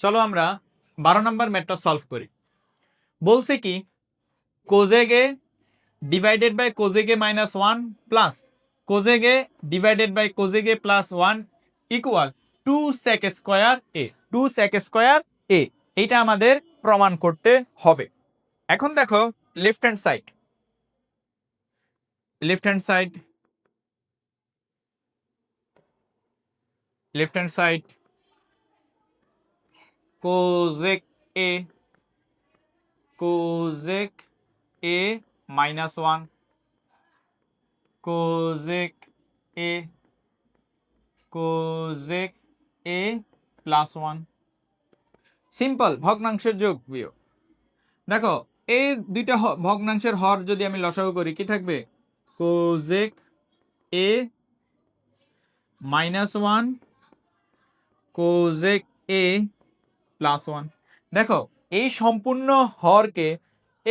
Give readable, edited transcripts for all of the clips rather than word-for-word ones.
চলো আমরা 12 নম্বর ম্যাথটা সলভ করি। বলছে কি cosec A divided by cosec A minus 1 plus cosec A divided by cosec A plus 1 equal 2 sec square A. 2 sec square A এইটা আমাদের প্রমাণ করতে হবে। এখন দেখো left hand side left hand side left hand side cosec A minus 1 cosec A plus 1 simple ভগ্নাংশের যোগ বিয়োগ। দেখো এই দুইটা ভগ্নাংশের হর যদি আমি লসাগু করি কি থাকবে কোজেক A minus 1 cosec A plus 1। দেখো এই সম্পূর্ণ হরকে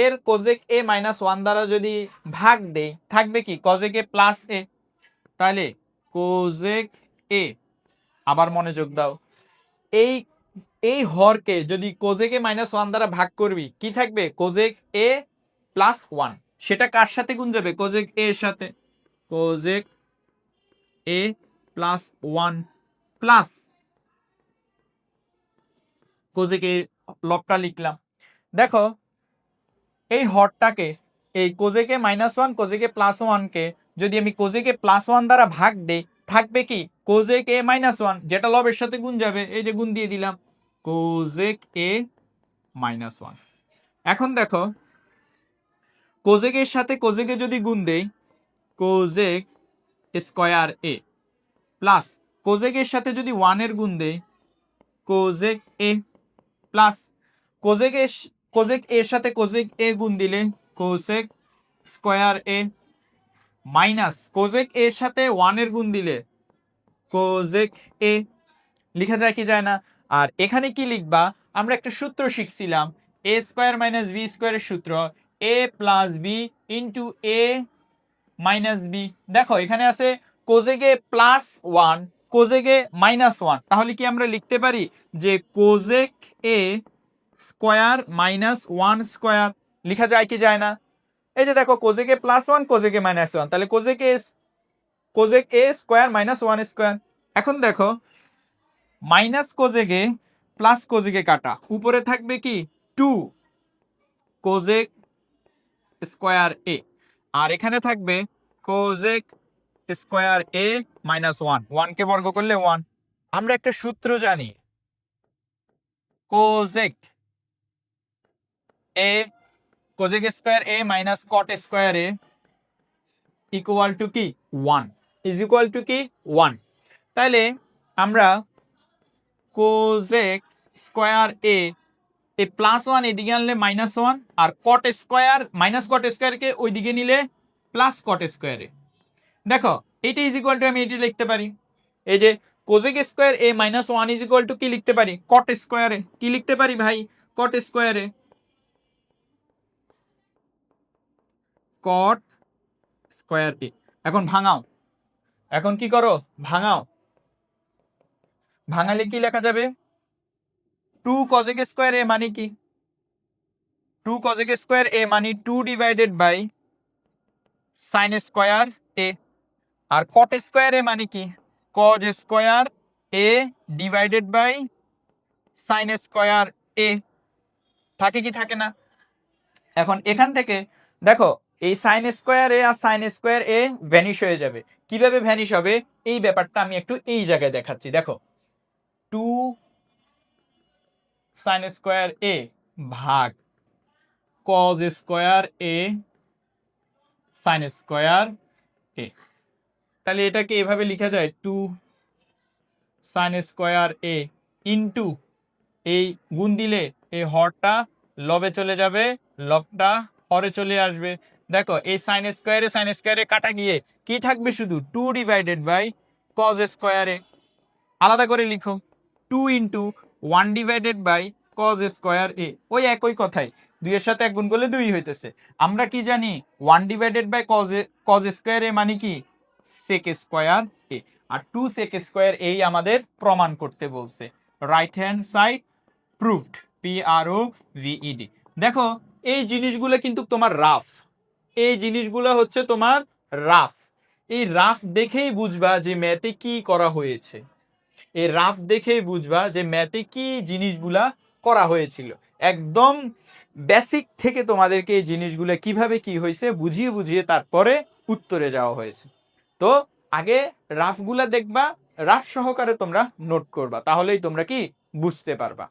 এর কোজেক এ মাইনাস 1 দ্বারা যদি ভাগ দেই থাকবে কি কোজেক এ প্লাস এ। তাহলে কোজেক এ, আবার মনোযোগ দাও, এই হরকে যদি কোজেক এ মাইনাস 1 দ্বারা ভাগ করবি কি থাকবে কোজেক এ প্লাস 1। সেটা কার সাথে গুণ যাবে কোজেক এ এর সাথে, কোজেক এ প্লাস 1 প্লাস কোজেক এ লবটা লিখলাম। দেখো এই হরটাকে এই কোজেক A minus 1 cosec A plus 1 কে যদি আমি কোজেক এ প্লাস 1 দ্বারা ভাগ দেই থাকবে কি কোজেক এ মাইনাস 1, যেটা লবের সাথে গুণ যাবে, এই যে গুণ দিয়ে দিলাম কোজেক এ মাইনাস 1। এখন দেখো কোজেক এর সাথে কোজেক এ যদি গুণ দেই কোজেক স্কয়ার এ প্লাস কোজেক এর সাথে যদি 1 এর গুণ দেই কোজেক এ প্লাস কোজেক এর সাথে কোজেক এ গুণ দিলে কোজেক স্কয়ার এ মাইনাস কোজেক এর সাথে 1 এর গুণ দিলে কোজেক এ। লেখা যায় কি যায় না? আর এখানে কি লিখবা, আমরা একটা সূত্র শিখছিলাম এ স্কয়ার মাইনাস বি স্কয়ারের সূত্র, এ প্লাস বি ইন্টু এ মাইনাস বি। দেখো এখানে আছে কোজেক A plus 1 cosec A minus 1, তাহলে কি আমরা লিখতে পারি যে কোজেক এ স্কয়ার মাইনাস 1 স্কয়ার। লেখা যায় কি যায় না? এই যে দেখো কোজেক A plus 1 cosec A minus 1, তাহলে কোজেক এ স্কয়ার মাইনাস 1 স্কয়ার। এখন দেখো মাইনাস কোজেক এ প্লাস কোজেক এ কাটা, উপরে থাকবে কি 2 কোজেক স্কয়ার এ, আর এখানে থাকবে কোজেক স্কয়ার এ মাইনাস 1, 1 কে বর্গ করলে 1। আমরা একটা সূত্র জানি কোজেক square A minus caught square A equal to কি 1, ইজ ইকুয়াল টু কি 1। তাহলে আমরা কোজেক স্কয়ার এ প্লাস 1 এদিকে আনলে মাইনাস 1, আর কট স্কয়ার মাইনাস কট স্কয়ারকে ওইদিকে নিলে প্লাস কট স্কয়ারে। দেখো এইটা ইজ ইকুয়াল টু আমি এটি লিখতে পারি, এই যে কোজেক square A minus 1 is equal to কি লিখতে পারি কট স্কয়ারে। কি লিখতে পারি ভাই? কট স্কয়ারে, কট স্কয়ার এ। এখন ভাঙাও, এখন কি করো ভাঙাও, ভাঙালে কি লেখা যাবে 2 কোজেক স্কয়ার এ মানে কি 2 কোজেক স্কয়ার এ মানে 2 divided by sine square A, আর কট স্কয়ার এ মানে কি cos square A divided by sine square A. থাকে কি থাকে না? এখন এখান থেকে দেখো এই সাইন স্কয়ার এ আর সাইন স্কয়ার এ ভ্যানিশ হয়ে যাবে। কিভাবে ভ্যানিশ হবে এই ব্যাপারটা আমি একটু এই জায়গায় দেখাচ্ছি। দেখো 2 সাইন স্কয়ার এ ভাগ কজ স্কয়ার এ সাইন স্কয়ার এ, তাহলে এটাকে এভাবে লেখা যায় 2 সাইন স্কয়ার এ ইন্টু এই গুণ দিলে এই হরটা লবে চলে যাবে, লবটা হরে চলে আসবে। দেখো এই সাইন স্কয়ারে কাটা গিয়ে কি থাকবে শুধু 2 ডিভাইডেড বাই কজ স্কয়ারে। আলাদা করে লিখো 2 into 1 divided by cos square A, ওই একই কথাই, 2 এর সাথে 1 গুণ করলে 2 হইতেছে। আমরা কি জানি 1 divided by cos square A মানে কি সেক square A, R 2 sec square এই আমাদের প্রমাণ করতে বলছে। Right hand side proved, PROVED। দেখো এই জিনিসগুলো কিন্তু তোমার রাফ, এই জিনিসগুলো হচ্ছে তোমার রাফ। এই রাফ দেখেই বুঝবা যে ম্যাথে কি করা হয়েছে, এই রাফ দেখেই বুঝবা যে ম্যাথে কি জিনিসগুলা করা হয়েছিল। একদম বেসিক থেকে তোমাদেরকে এই জিনিসগুলো কিভাবে কি হয়েছে বুঝিয়ে বুঝিয়ে তারপরে উত্তরে যাওয়া হয়েছে। তো আগে রাফগুলা দেখবা, রাফ সহকারে তোমরা নোট করবা, তাহলেই তোমরা কি বুঝতে পারবা।